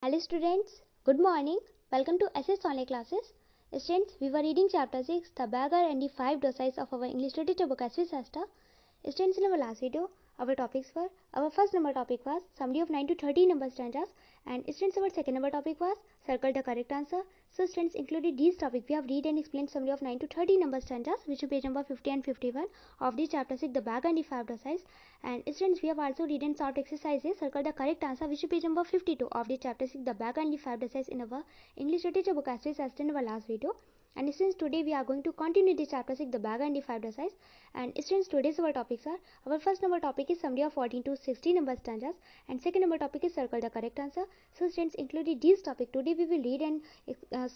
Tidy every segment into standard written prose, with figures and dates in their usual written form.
Hello students, good morning. Welcome to SS Online Classes. Students, we were reading chapter 6, the beggar and the 5 docility of our English literature book as we Sasta. Students, in our last video, our topics were, our first number topic was summary of 9 to 13 number stanzas, and students, our second number topic was circle the correct answer. So students, included these topics, we have read and explained summary of 9 to 13 number stanzas, which is page number 50 and 51 of the chapter 6, the beggar and the 5 docility. And students, we have also read and solved exercises, circle the correct answer, which is page number 52 of the chapter 6, the beggar and the 5 docility in our English literature book as we assessed in our last video. And since today we are going to continue the chapter 6, the beggar and the 5 docility. And students, today's our topics are, our first number topic is summary of 14 to 16 number stanzas, and second number topic is circle the correct answer. So students, included these topic, today we will read and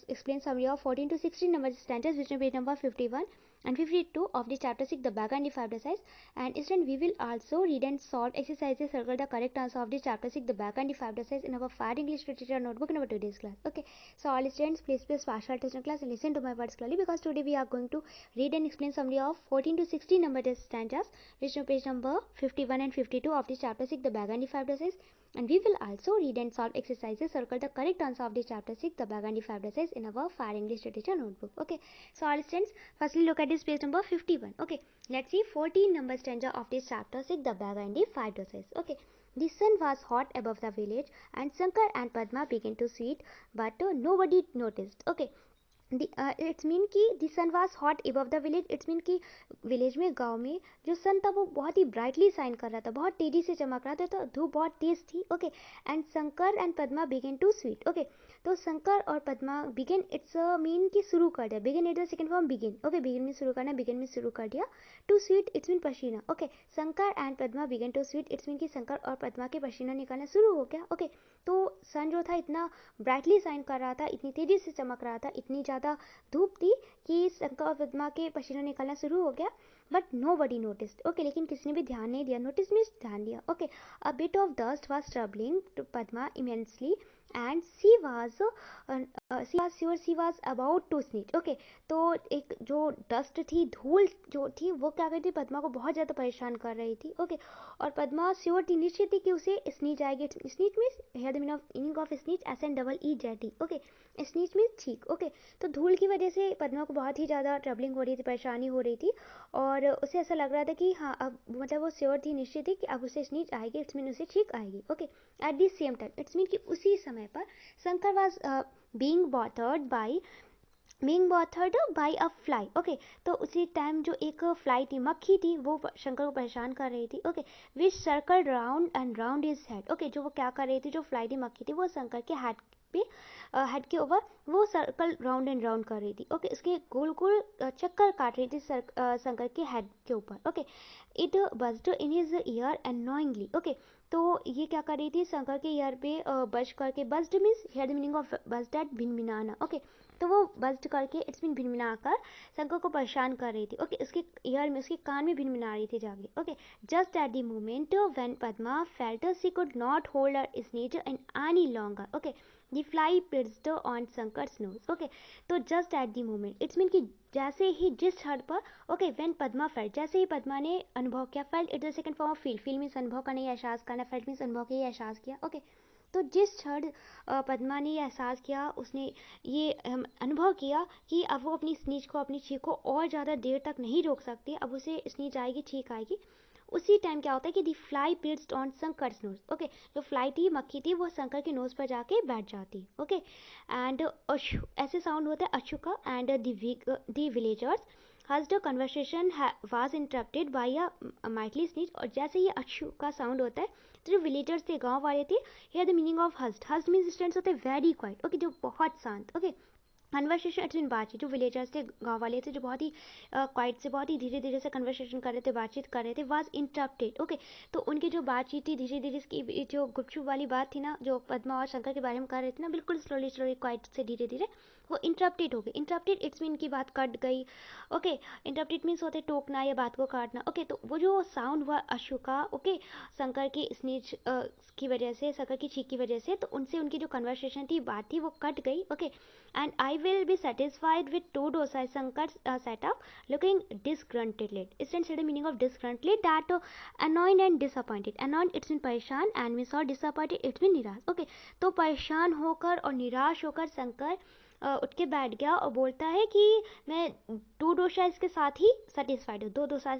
explain summary of 14 to 16 number stanzas, which is page number 51 and 52 of the chapter 6, the beggar and the 5 docility. And students, we will also read and solve exercises, circle the correct answer of the chapter 6, the beggar and the 5 docility in our Fire English Literature notebook in our today's class. Okay, so all students, please press partial attention class and listen to my words clearly, because today we are going to read and explain summary of 14 to 16 number stanzas, which is page number 51 and 52 of the chapter 6, the beggar and the 5 docility. And we will also read and solve exercises, circle the correct answer of the chapter 6, the beggar and the 5 docility in our Fire English Literature notebook. Okay, so all students, firstly look at this page number 51. Okay, let's see 14 number stanza of this chapter 6, the beggar and the 5 docility. Okay, the sun was hot above the village, and Shankar and Padma began to sweat, but nobody noticed. Okay, it's mean कि the sun was hot above the village. It's mean कि village में, गांव में जो सन था वो बहुत ही brightly shine कर रहा था, बहुत तेजी से चमक रहा था, तो धूप बहुत तेज थी. Okay, and Shankar and Padma began to sweat. Okay, तो शंकर और पद्मा बिगेन, इट्स मीन कि शुरू कर दिया. Began it the second form begin. Okay, begin में शुरू करना, बिगिन में शुरू कर दिया. टू स्वीट इट्स मीन पसीना. Okay, Shankar and Padma began to sweat, it's mean कि शंकर और पद्मा के पसीना निकालना शुरू हो गया. ओके, तो सन जो था इतना ब्राइटली शाइन कर रहा था, इतनी तेजी से चमक रहा था, इतनी ज़्यादा धूप थी कि शंकर और पद्मा के पसीना निकलना शुरू हो गया. But nobody noticed. Okay, लेकिन किसी ने भी ध्यान नहीं दिया. नोटिस मीन्स ध्यान दिया. Okay, a bit of dust was troubling to Padma immensely and she was about to sneeze. Okay, तो एक जो डस्ट थी, धूल जो थी, वो क्या करती थी, पद्मा को बहुत ज़्यादा परेशान कर रही थी. ओके, और पद्मा श्योर थी, निश्चित थी कि उसे स्नीज आएगी. Sneeze means here the meaning of sneeze SNEEZ. Okay, sneeze means छींक. ओके, तो धूल की वजह से पद्मा को बहुत ही ज़्यादा ट्रबलिंग हो रही थी, परेशानी हो रही थी, और उसे ऐसा लग रहा था कि हाँ, अब मतलब वो श्योर थी, निश्चित थी कि अब उसे स्नीज आएगी. इट्स मीन उसे छींक आएगी. Okay, at the same time, it's mean कि उसी समय पर Shankar was being bothered by a fly. Okay, तो उसी टाइम जो एक फ्लाई थी, मक्खी थी, वो शंकर को परेशान कर रही थी. Okay, which circle round and round his head. Okay, जो वो क्या कर रही थी, जो फ्लाई थी, मक्खी थी, वो शंकर के हेड पे, हेड के ऊपर वो सर्कल राउंड एंड राउंड कर रही थी. ओके, उसके गोल गोल चक्कर काट रही थी शंकर के हेड के ऊपर. Okay, it buzzed in his ear annoyingly. Okay, तो ये क्या कर रही थी, शंकर के ईयर पे बज करके, buzzed means here the meaning of buzzed at भिनभिनाना. ओके, तो वो बज्ड करके, इट्स मीन भिनभिना कर शंकर को परेशान कर रही थी. ओके, उसके ईयर में, उसके कान में भिनभिना रही थी जाके. Okay, just at the moment when Padma felt she could not hold her sneeze in any longer. Okay, the fly pitched on Shankar's nose. Okay, तो just at the moment, it's mean कि जैसे ही, जिस क्षण पर. ओके, व्हेन पद्मा फेल्ट, जैसे ही पद्मा ने अनुभव किया. Felt it the second form of feel. Feel means अनुभव करना या एहसास करना. फेल्ट मीन्स अनुभव किया या एहसास किया. ओके, तो जिस क्षण पद्मा ने यह एहसास किया, उसने ये अनुभव किया कि अब वो अपनी स्नीज को, अपनी छींक को और ज़्यादा देर तक नहीं रोक सकती, अब उसे स्नीज आएगी, छींक आएगी. उसी टाइम क्या होता है कि दी fly pitched on Shankar's nose. Okay, जो फ्लाई थी, मक्खी थी, वो शंकर के नोज पर जाके बैठ जाती. ओके, एंड ऐसे साउंड होता है अशु का. And the villagers hushed conversation was interrupted by a mighty sneeze. और जैसे ही अशु का साउंड होता है, तो जो विलेजर्स थे, गांव वाले थे, here the meaning of hushed. Hushed means students होते हैं वेरी क्वाइट. ओके, जो बहुत शांत. ओके, कन्वर्सेशन इट्स मीन बातचीत. जो विलेजर्स थे, गांव वाले थे, जो बहुत ही क्वाइट से, बहुत ही धीरे धीरे से कन्वर्सेशन कर रहे थे, बातचीत कर रहे थे, वाज इंटरप्टेड. ओके, तो उनकी जो बातचीत थी, धीरे धीरे की जो गुपचुप वाली बात थी ना, जो पद्मा और शंकर के बारे में कर रहे थे ना, बिल्कुल स्लोली स्लोली, क्वाइट से, धीरे धीरे, वो इंटरप्टेड हो गई. इंटरप्टेड इट्स मीन की बात कट गई. ओके, इंटरप्टेड मीन्स होते टोकना या बात को काटना. ओके, तो वो जो साउंड हुआ अशु का, ओके, शंकर की स्नीज की वजह से, शंकर की छींक की वजह से, तो उनसे उनकी जो कन्वर्सेशन थी, बात थी, वो कट गई. Okay, and I will be satisfied with 2 dosas. Shankar sat up looking disgruntled. Students said the meaning of disgruntled, that annoyed and disappointed. Annoyed it's mean परेशान, and means और disappointed it's mean निराश. Okay, तो परेशान होकर और निराश होकर शंकर उठ के बैठ गया और बोलता है कि मैं 2 डोसा इसके साथ ही सेटिस्फाइड हूँ, 2 डोसा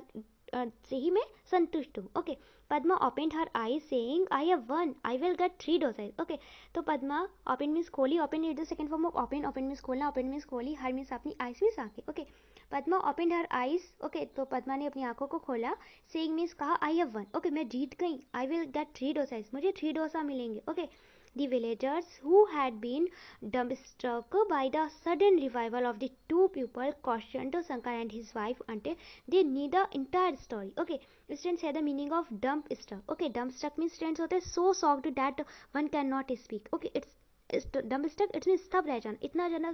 से ही मैं संतुष्ट हूँ. Okay, Padma opened her eyes saying I have won, I will get 3 dosas. Okay, तो पद्मा open means खोली, open is the second form of open. Open means खोलना, open means खोली, her means अपनी eyes means आंखें. Okay, Padma opened her eyes. Okay, तो पद्मा ने अपनी आंखों को खोला. saying means कहा I have won. ओके, मैं जीत गई. I will get 3 dosas, मुझे 3 डोसा मिलेंगे. Okay, the villagers who had been dumbstruck by the sudden revival of the 2 people cautioned Shankar and his wife until they knew the entire story. Okay, students say the meaning of dumbstruck. Okay, dumbstruck means students होते हैं so shocked that one cannot speak. Okay, it's dumbstruck it means स्तब्ध रह जाना,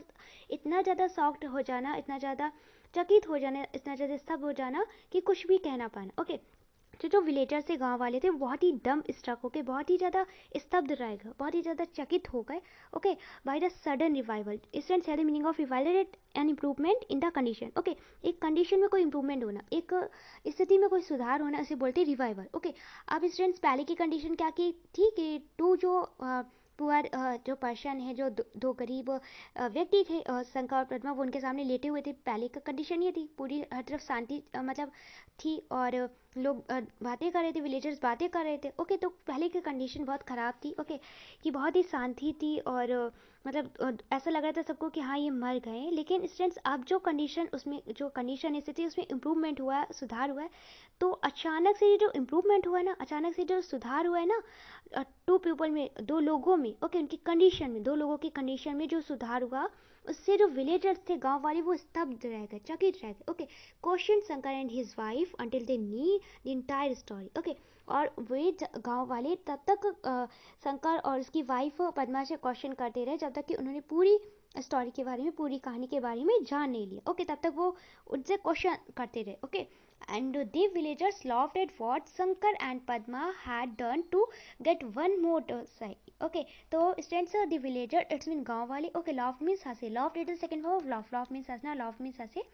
इतना ज़्यादा shocked हो जाना, इतना ज़्यादा चकित हो जाना, इतना ज़्यादा स्तब्ध हो जाना कि कुछ भी कहना पाना. ओके, जो विलेजर से गांव वाले थे बहुत ही डम स्ट्रक होके, बहुत ही ज़्यादा स्तब्ध रह गए, बहुत ही ज़्यादा चकित हो गए. Okay, by the sudden revival. Students है the meaning of revival an improvement in the condition. Okay, एक कंडीशन में कोई इंप्रूवमेंट होना, एक स्थिति में कोई सुधार होना, उसे बोलते हैं रिवाइवल. ओके, अब स्टूडेंट्स पहले की कंडीशन क्या की थी कि 2 जो पुअर जो पर्सन है, जो दो गरीब व्यक्ति थे शंकर और पद्मा, वो उनके सामने लेटे हुए थे. पहले का कंडीशन ये थी, पूरी हर तरफ शांति मतलब थी और लोग बातें कर रहे थे, विलेजर्स बातें कर रहे थे. ओके, तो पहले की कंडीशन बहुत ख़राब थी. ओके, कि बहुत ही शांति थी और मतलब ऐसा लग रहा था सबको कि हाँ ये मर गए. लेकिन स्टूडेंट्स अब जो कंडीशन, उसमें जो कंडीशन स्थिति उसमें इम्प्रूवमेंट हुआ है, सुधार हुआ है. तो अचानक से ये जो इम्प्रूवमेंट हुआ है ना, अचानक से जो सुधार हुआ है ना 2 पीपल में, 2 लोगों में. ओके, उनकी कंडीशन में, 2 लोगों की कंडीशन में जो सुधार हुआ, उससे जो विलेजर्स थे गांव वाले वो स्तब्ध रह गए, चकित रह गए. Okay, question Shankar and his wife until they knee the entire story. Okay, और वे गांव वाले तब तक शंकर और उसकी वाइफ पद्मा से क्वेश्चन करते रहे जब तक कि उन्होंने पूरी स्टोरी के बारे में, पूरी कहानी के बारे में जान नहीं लिया. ओके, तब तक वो उनसे क्वेश्चन करते रहे. Okay, and the villagers laughed at what Shankar and Padma had done to get one more dosai. Okay, तो students the villager it's mean गांव वाले. Okay, laugh means हंसे, laughed it is second form of laugh. Laugh means हंसना, laugh means हंसे.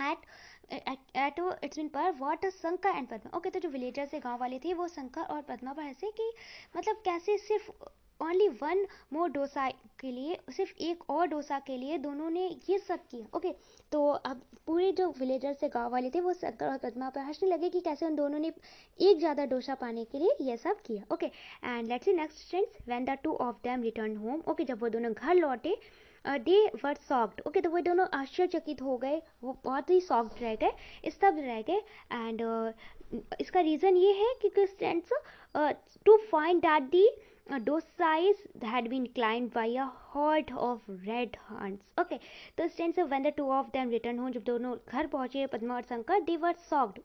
at it's mean पर what Shankar and Padma. Okay, तो जो villagers से गांव वाले थे वो शंकर और पद्मा पर हंसे कि मतलब कैसे सिर्फ ओनली 1 मोर डोसा के लिए, सिर्फ एक और डोसा के लिए दोनों ने ये सब किया. ओके, तो अब पूरे जो विलेजर से गांव वाले थे वो शंकर और पद्मा पर हंसने लगे कि कैसे उन दोनों ने एक ज़्यादा डोसा पाने के लिए ये सब किया. Okay, and let's C next friends when the 2 of them return home. Okay, जब वो दोनों घर लौटे दे वर सॉक्ड. ओके, तो वो दोनों आश्चर्यचकित हो गए, वो बहुत ही सॉक्ड रह गए, स्तब्ध रह गए. एंड इसका रीज़न ये है कि friends to find that the dosais had been climbed by a horde of red ants. Okay, तो students when the 2 of them returned home, जब दोनों घर पहुंचे पद्मा और शंकर, they were shocked.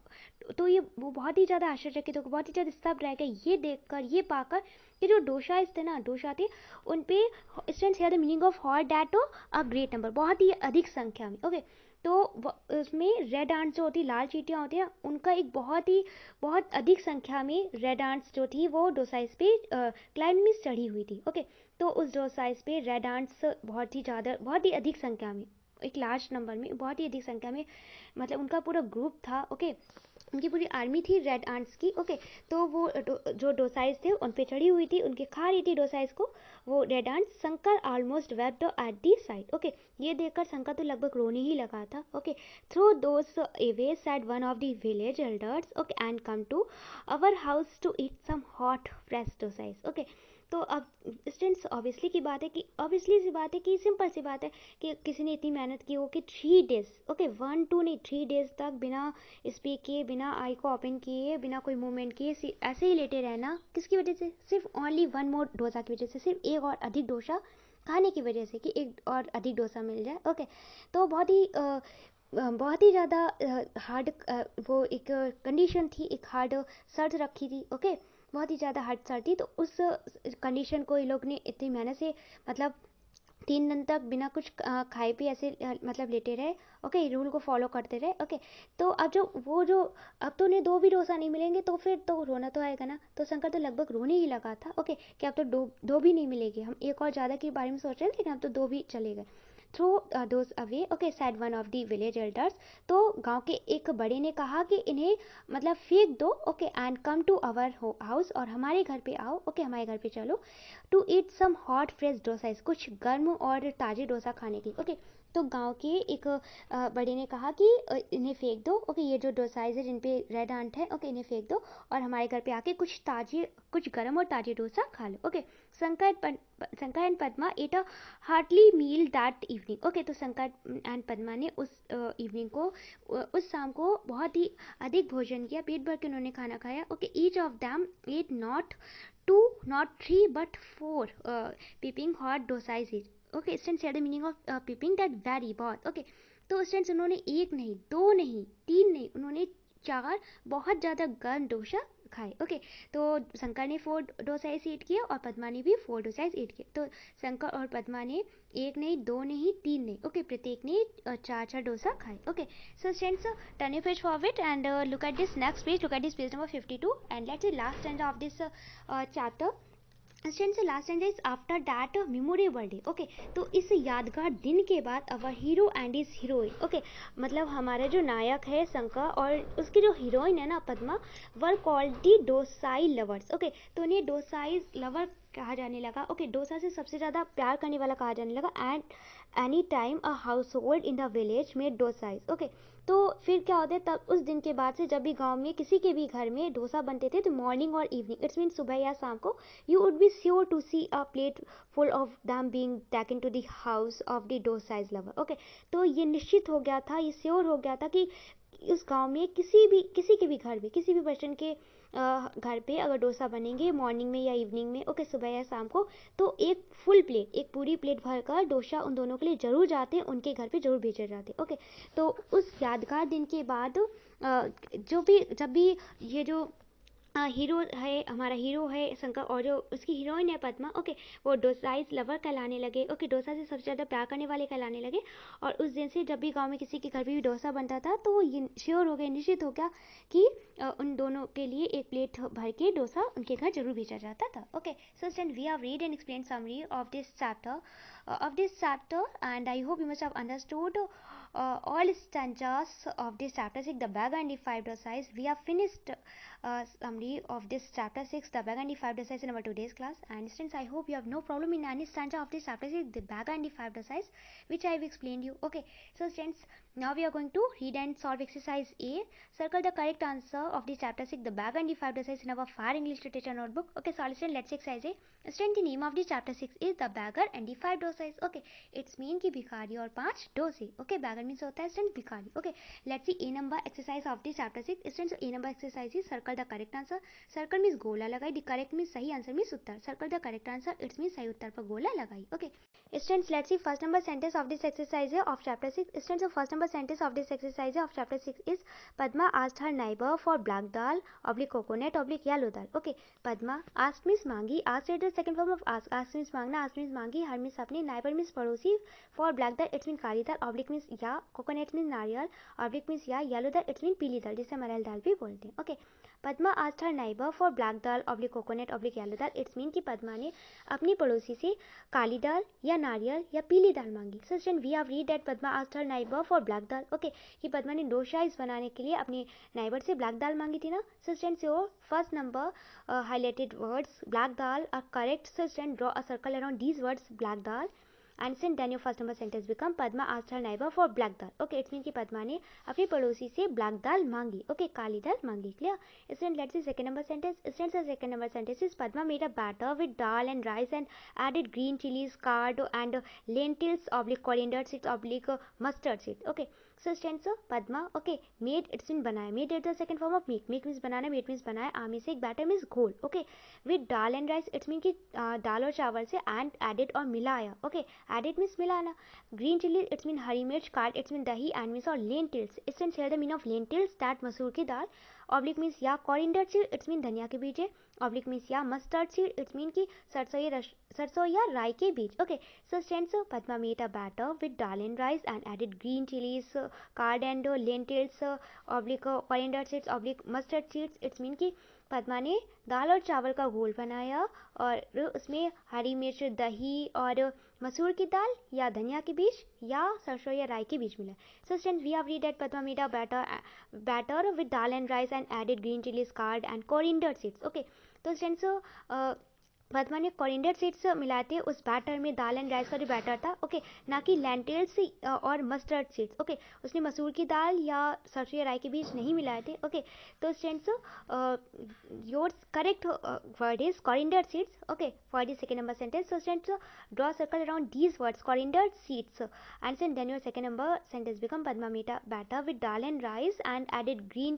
तो ये वो बहुत ही ज़्यादा आश्चर्यचकित हो गए, बहुत ही ज़्यादा स्तब्ध रह गए ये देखकर, ये पाकर कि जो डोसाइज थे ना, डोसा थे उन पे students here the meaning of hot that a great number, बहुत ही अधिक संख्या में. ओके, तो उसमें रेड आंट्स जो होती, लाल चींटियाँ होती हैं, उनका एक बहुत अधिक संख्या में रेड आंट्स जो थी वो डोसाइज पे क्लाइंब में चढ़ी हुई थी. ओके, तो उस डोसाइज पे रेड आंट्स बहुत ही अधिक संख्या में, एक लार्ज नंबर में, बहुत ही अधिक संख्या में, मतलब उनका पूरा ग्रुप था. ओके, उनकी पूरी आर्मी थी रेड आंट्स की. ओके, तो वो जो डोसाइज थे उन पे चढ़ी हुई थी, उनके खा रही थी डोसाइज को वो red ants. Shankar almost wept at the side. Okay, ये देखकर शंकर तो लगभग रोने ही लगा था. Okay, throw those away said one of the village elders. Okay, and come to our house to eat some hot fresh dosais. Okay, तो अब स्टूडेंट्स ऑब्वियसली सी बात है कि सिंपल सी बात है कि किसी ने इतनी मेहनत की हो कि 3 डेज, ओके 1 2 नहीं 3 डेज तक बिना स्पीक किए, बिना आई को ओपन किए, बिना कोई मूवमेंट किए ऐसे ही लेटे रहना. किसकी वजह से? सिर्फ ओनली 1 मोर डोसा की वजह से, सिर्फ एक और अधिक डोसा खाने की वजह से कि एक और अधिक डोसा मिल जाए. ओके, तो बहुत ही ज़्यादा हार्ड वो एक कंडीशन थी, एक हार्ड शर्त रखी थी. ओके, बहुत ही ज़्यादा हार्ड शर्त थी. तो उस कंडीशन को ये लोग ने इतनी मेहनत से मतलब 3 दिन तक बिना कुछ खाए पिए ऐसे मतलब लेटे रहे. ओके, रूल को फॉलो करते रहे. ओके, तो अब अब तो उन्हें 2 भी डोसा नहीं मिलेंगे तो फिर तो रोना तो आएगा ना. तो शंकर तो लगभग रोने ही लगा था. ओके, कि अब तो दो भी नहीं मिलेगी, हम एक और ज़्यादा के बारे में सोच रहे थे लेकिन अब तो 2 भी चले गए. Throw those away, okay said one of the village elders. तो गांव के एक बड़े ने कहा कि इन्हें मतलब फेंक दो, okay, and come to our house, और हमारे घर पे आओ, ओके, हमारे घर पे चलो, to eat some hot fresh dosa, कुछ गर्म और ताज़े डोसा खाने के लिए, ओके. तो गांव के एक बड़े ने कहा कि इन्हें फेंक दो, ओके, ये जो डोसाइज है जिन पे रेड आंट है, ओके, इन्हें फेंक दो और हमारे घर पे आके कुछ गर्म और ताज़े डोसा खा लो, okay. Shankar and Padma ate a heartily meal that evening, okay. तो शंकर एंड पद्मा ने उस इवनिंग को, उस शाम को बहुत ही अधिक भोजन किया, पेट भर के उन्होंने खाना खाया, okay. Each of them ate not two, not three, but four piping hot dosais, okay. Students share the meaning of piping that very बहुत, ओके. तो स्टूडेंट्स उन्होंने एक नहीं, दो नहीं, तीन नहीं, उन्होंने चार बहुत ज़्यादा गर्म डोसा खाए, ओके. तो शंकर ने 4 डोसाइज ईट किए और पद्मा ने भी 4 डोसाइज ईट किए. तो शंकर और पद्मा ने एक नहीं, दो नहीं, तीन नहीं, ओके, प्रत्येक ने चार डोसा खाए, okay. So students, turn your page forward and look at this next page, look at this page number 52 and let's see last stanza of this chapter. Students, last stanza is after that memorable day, okay. तो इस यादगार दिन के बाद our hero and his heroine, okay, मतलब हमारा जो नायक है शंकर और उसकी जो हीरोइन है ना Padma, were called the dosai lovers, okay. तो उन्हें डोसाई लवर कहा जाने लगा, ओके. डोसा से सबसे ज़्यादा प्यार करने वाला कहा जाने लगा. And any time a household in the village made dosais, okay. तो फिर क्या होता है, तब उस दिन के बाद से जब भी गांव में किसी के भी घर में डोसा बनते थे, तो मॉर्निंग और इवनिंग, इट्स मीन सुबह या शाम को, you would be sure to see a plate full of them being taken to the house of the डोसाइज lover, okay. तो ये निश्चित हो गया था, ये श्योर हो गया था कि उस गांव में किसी के भी घर में, किसी भी पर्सन के घर पे अगर डोसा बनेंगे मॉर्निंग में या इवनिंग में, ओके, सुबह या शाम को, तो एक फुल प्लेट, एक पूरी प्लेट भरकर डोसा उन दोनों के लिए ज़रूर जाते, उनके घर पे ज़रूर भेजे जाते, ओके. तो उस यादगार दिन के बाद जब भी ये जो हीरो है, हमारा हीरो है शंकर और जो उसकी हीरोइन है पद्मा, ओके, वो डोसाइज लवर कहलाने लगे, ओके. डोसा से सबसे ज़्यादा प्यार करने वाले कहलाने लगे. और उस दिन से जब भी गांव में किसी के घर पे भी डोसा बनता था, तो ये श्योर हो गया, निश्चित हो गया कि उन दोनों के लिए एक प्लेट भर के डोसा उनके घर जरूर भेजा जाता था, okay. So student, we have read and explain summary of this chapter and I hope you must have understood all stanzas of this chapter 6, the bag and the 5 size. We have finished summary of this chapter 6, the bag and the 5 size in our today's class. And students, I hope you have no problem in any stanza of this chapter 6, the bag and the 5 size, which I have explained you, okay. So students, now we are going to read and solve exercise A. Circle the correct answer of this chapter 6, the bag and the 5 size in our far English literature notebook, okay. So students, let's see exercise A. Student, the name of the chapter 6 is the bagger and the 5 size, okay. It's mean कि भिखारी और 5 डोसे, okay. bagger means होता है student भिखारी, okay. Let's see A number exercise of this chapter 6. Students, A number exercise is circle the correct answer. Circle means गोला लगाई, the correct means सही answer means Uttar. Circle the correct answer, it means सही उत्तर पर गोला लगाई, okay. Students, let's see first number sentence of this exercise of chapter 6. Students, the first number sentence of this exercise of chapter 6 is Padma asked her neighbor for black dal oblique coconut oblique yellow dal, okay. Padma asked means मांगी, asked is the second form of ask means मांगना, ask means मांगी, her means अपनी, neighbor means पड़ोसी, for black dal it means Kali dal, oblique means या, coconut means नारियल, oblique means या, yellow dal it means पीली दाल, जिसे मरहल दाल भी बोलते हैं, okay. Padma asked her neighbor for black dal oblique coconut oblique yellow dal. It's mean कि पद्मा ने अपनी पड़ोसी से काली दाल या नारियल या पीली दाल मांगी. So we have read that Padma asked her neighbor for black dal. Okay, कि पद्मा ने डोसाइज बनाने के लिए अपने नाइबर से ब्लैक दाल मांगी थी ना. So your first number highlighted words black dal are correct. So draw a circle around these words black dal. And then your first number sentence become Padma asked her neighbor for black dal. Okay, it means कि पद्मा ने अपनी पड़ोसी से black dal मांगी. Okay, काली दाल मांगी. Clear? Then let's see second number sentence. The second number sentence is Padma made a batter with dal and rice and added green chilies, curd and lentils oblique coriander seeds oblique mustard seeds. Okay. So Padma, okay, made it's in banaya. Made it the second form of make. Make means banana, made means banaya. आमी से एक batter means घोल. Okay. With dal and rice, it's mean कि दाल और चावल से and added और मिलाया. Okay. Added means मिलाना. Green chili, it's mean हरी मिर्च. Curd, it's mean दही and means और lentils. It's means here the meaning of lentils that मसूर की दाल. Oblique means या coriander seed, it's mean धनिया के बीज है. Oblique means या mustard seed, it's mean कि सरसों या राई के बीज. Okay. So Padma made a batter with dal and rice and added green chilies, curd and lentils, oblique coriander seeds, oblique mustard seeds. It's mean कि पद्मा ने दाल और चावल का घोल बनाया और उसमें हरी मिर्च, दही और मसूर की दाल या धनिया के बीज या सरसों या राई के बीज मिला. So students, we have read that Padma made a batter with dal and rice and added green chilies, curd and coriander seeds. Okay, तो students पद्मा ने कोरिएंडर सीड्स मिलाए थे उस बैटर में, दाल एंड राइस का जो बैटर था. ओके, ना कि लेंटिल्स और मस्टर्ड सीड्स. ओके, उसने मसूर की दाल या सरसों या राई के बीज नहीं मिलाए थे. ओके, तो students your correct word is coriander seeds. Okay, for the second number sentence. So students, draw a circle around these words, coriander seeds, and then your second number sentence become Padma made a batter with dal and rice and added green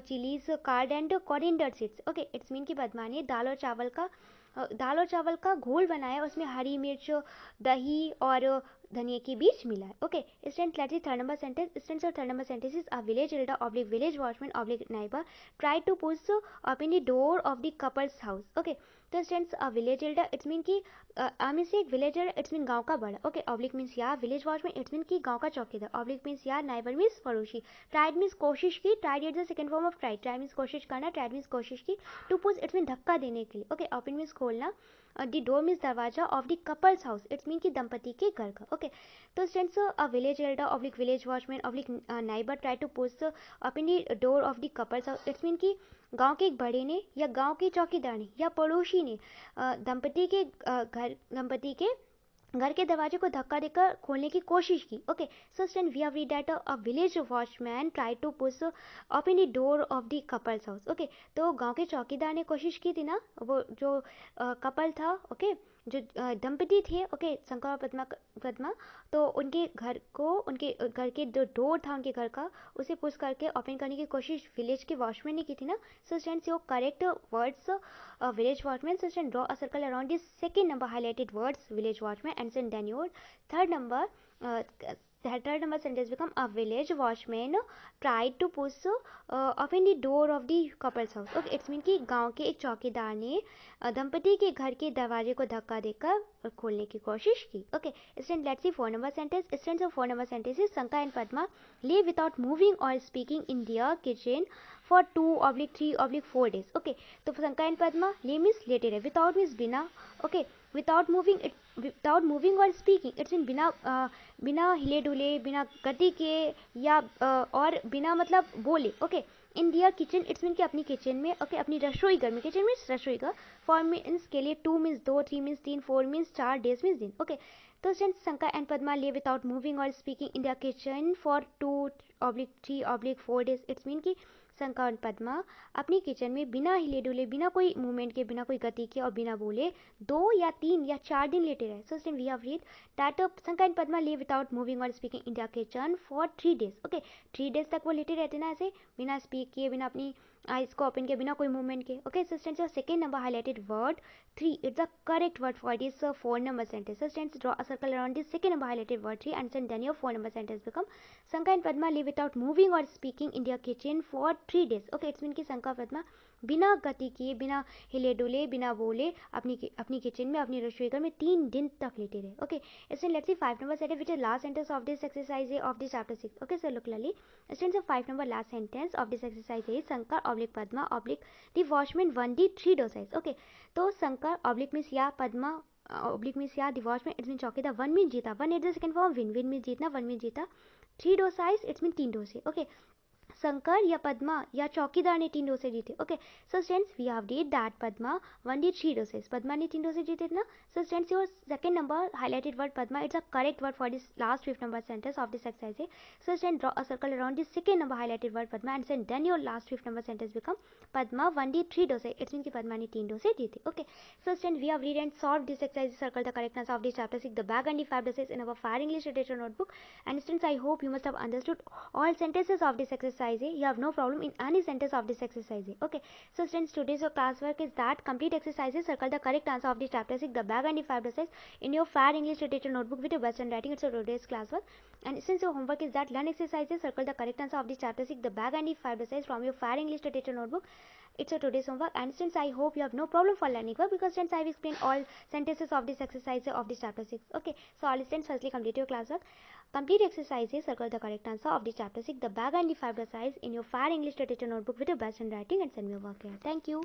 chilies, curd and coriander seeds. Okay, it's mean कि पद्मा ने दाल और चावल का घोल बनाया, उसमें हरी मिर्च, दही और धनिया के बीज मिला है. Okay, student let's see third number sentence. Students, third number sentence is a village elder oblique village watchman oblique neighbour try to push open the door of the couple's house. Okay, तो students a village elder it's mean कि mean से एक villager it's mean गांव का बड़ा. Okay, oblique means या, village watchman it's mean कि गांव का चौकीदार, ऑब्लिक मीन्स या, नाइबर मीन्स पड़ोसी, ट्राइड मीन्स कोशिश की, tried is the second form of try, try means कोशिश करना, ट्राइड मीन्स कोशिश की, टू पुश इट्स मीन धक्का देने के लिए. ओके, ओपन मीन्स खोलना, द डोर मीन्स दरवाजा of the couple's house it's mean कि दंपति के घर का. ओके, तो students a village elder oblique village watchman oblique neighbour try to push open the door of the couple's house it's mean कि गांव के एक बड़े ने या गांव के चौकीदार ने या पड़ोसी ने दंपति के घर के दरवाजे को धक्का देकर खोलने की कोशिश की. Okay, so student we have read that a village watchman try to push open the door of the couple's house. Okay, तो गांव के चौकीदार ने कोशिश की थी ना, वो जो कपल था, ओके, जो दंपति थे, ओके, शंकर और पद्मा, तो उनके घर के जो डोर था उनके घर का, उसे पुश करके ओपन करने की कोशिश विलेज के वॉचमैन ने की थी ना. So students, your correct words village watchman. So then draw a circle around this second number highlighted words village watchman, and then your third number sentence become a village watchman tried to push open the door of the couple's house. Okay, it's mean कि गांव के एक चौकीदार ने दंपति के घर के दरवाजे को धक्का देकर खोलने की कोशिश की. Okay, student, let's see four number sentence. Students, of four number sentence is Sanka and Padma lay without moving or speaking in their kitchen for 2/3/4 days. Okay, तो शंका एंड पद्मा ले मीन्स लेटे रहे, विदाउट मीन्स बिना. Okay, without moving और speaking it's mean बिना हिले डुले, बिना गति के या और बिना मतलब बोले. Okay, in their kitchen it's mean कि अपनी किचन में. ओके, अपनी रसोई घर में, किचन मीन्स रसोई घर, फॉर मीन्स के लिए, 2 means 2, 3 means 3, 4 means 4, days means दिन. ओके, तो students Shankar and Padma lay without moving और speaking in their kitchen for 2/3/4 days. It's mean कि शंका और पद्मा अपनी किचन में बिना हिले डुले, बिना कोई मूवमेंट के, बिना कोई गति के और बिना बोले 2 या 3 या 4 दिन लेटे रहे. So we have read that Shankar and Padma live without moving और speaking in their kitchen for 3 days. Okay, 3 days तक वो लेटे रहते ना, ऐसे बिना स्पीक किए, बिना अपनी आइज को ओपन किए, बिना कोई मूवमेंट के. Okay, so students, second number highlighted word 3 it's the correct word for this 4 number sentence. So students, draw a circle around this second number highlighted word 3, and then your 4 number sentence become Sanka and Padma live without moving or speaking in their kitchen for 3 days. Okay, it's mean कि शंका और पद्मा बिना गति किए, बिना हिले डुले, बिना बोले अपनी किचन में, अपनी रसोई घर में 3 दिन तक लेटे रहे. ओके, इसलिए let's see 5 number sentence which is last sentence of this exercise of this chapter 6. Okay, so look Lali, students, of 5 number last sentence of this exercise is Shankar oblique Padma oblique the watchman won the 3 dosaizes. Okay, तो Shankar oblique means या, Padma oblique means या, the watchman it means चौकीदार, 1 means जीता, 1 is the second form, win means जीतना, 1 means जीता, 3 dosaizes it means 3 डोसे. Okay, Shankar या पद्मा या चौकीदार ने 3 डोसे जीते. Okay, so students, we have read that Padma won the 3 dosas. Padma ने 3 डोसे जीते थे ना. So students, your second number highlighted word Padma it's a correct word for this last 5th number sentence of this exercise. So students, draw a circle around this second number highlighted word Padma, and then your last 5th number sentence become Padma 1D 3 dose. It means कि पद्मा ने 3 डोसे जीते. Okay, so students, we have read and solved this exercise. Circle the correct answer of this chapter 6, the bag and the 5 doses in our Fire English Literature notebook. And students, I hope you must have understood all sentences of this exercise. You have no problem in any sentence of this exercise. Okay, so students, today's your classwork is that complete exercises. Circle the correct answer of this chapter 6, the bag and the 5 doses in your Fire English Literature notebook with your best handwriting. It's your today's classwork. And since your homework is that learn exercises, circle the correct answer of this chapter 6, the bag and the 5 doses from your Fire English Literature notebook. It's a today's homework, and since I hope you have no problem for learning work, because since I've explained all sentences of this exercise of this chapter 6. Okay, so all students, firstly complete your classwork. Complete exercises, circle the correct answer of this chapter 6, the bag and the 5 exercise in your Fire English Literature notebook with your best handwriting, and send me your work here. Thank you.